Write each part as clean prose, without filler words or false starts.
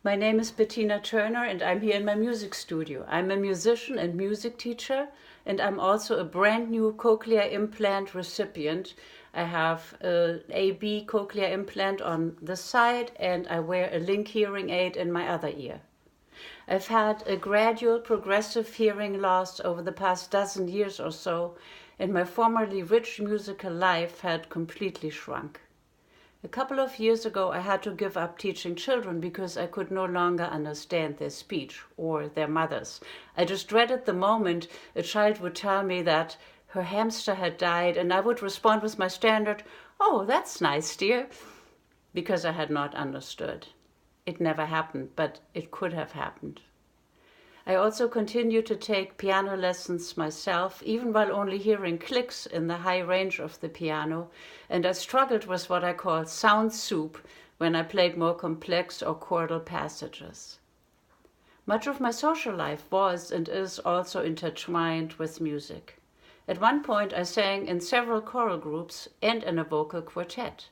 My name is Bettina Turner and I'm here in my music studio. I'm a musician and music teacher, and I'm also a brand new cochlear implant recipient. I have a AB cochlear implant on the side and I wear a link hearing aid in my other ear. I've had a gradual progressive hearing loss over the past dozen years or so, and my formerly rich musical life had completely shrunk. A couple of years ago, I had to give up teaching children because I could no longer understand their speech or their mothers. I just dreaded the moment a child would tell me that her hamster had died, and I would respond with my standard, "Oh, that's nice, dear," because I had not understood. It never happened, but it could have happened. I also continue to take piano lessons myself, even while only hearing clicks in the high range of the piano, and I struggled with what I call sound soup when I played more complex or chordal passages. Much of my social life was and is also intertwined with music. At one point I sang in several choral groups and in a vocal quartet.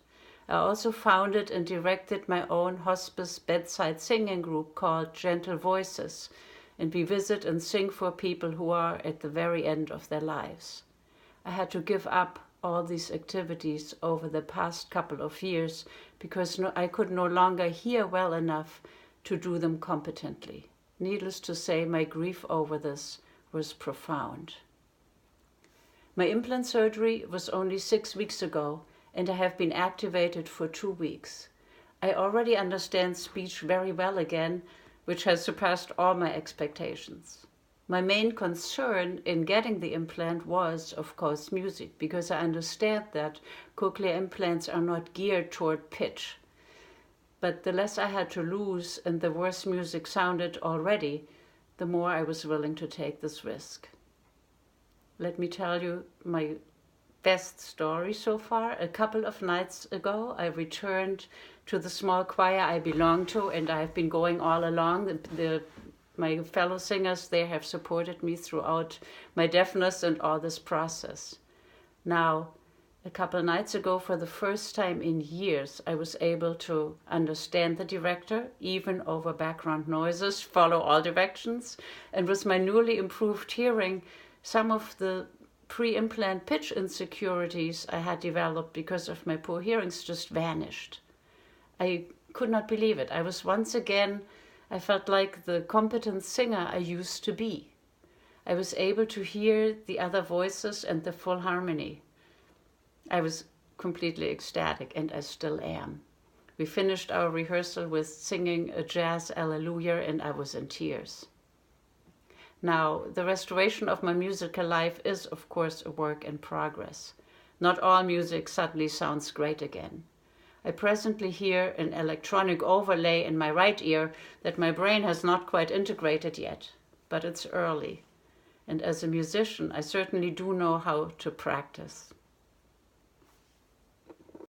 I also founded and directed my own hospice bedside singing group called Gentle Voices, and we visit and sing for people who are at the very end of their lives. I had to give up all these activities over the past couple of years because I could no longer hear well enough to do them competently. Needless to say, my grief over this was profound. My implant surgery was only 6 weeks ago, and I have been activated for 2 weeks. I already understand speech very well again, which has surpassed all my expectations. My main concern in getting the implant was, of course, music, because I understand that cochlear implants are not geared toward pitch. But the less I had to lose and the worse music sounded already, the more I was willing to take this risk. Let me tell you my best story so far. A couple of nights ago, I returned to the small choir I belong to, and I've been going all along. My fellow singers, they have supported me throughout my deafness and all this process. Now, a couple of nights ago, for the first time in years, I was able to understand the director, even over background noises, follow all directions, and with my newly improved hearing, some of the pre-implant pitch insecurities I had developed because of my poor hearings just vanished. I could not believe it. I felt like the competent singer I used to be. I was able to hear the other voices and the full harmony. I was completely ecstatic, and I still am. We finished our rehearsal with singing a jazz alleluia, and I was in tears. Now, the restoration of my musical life is, of course, a work in progress. Not all music suddenly sounds great again. I presently hear an electronic overlay in my right ear that my brain has not quite integrated yet, but it's early. And as a musician, I certainly do know how to practice.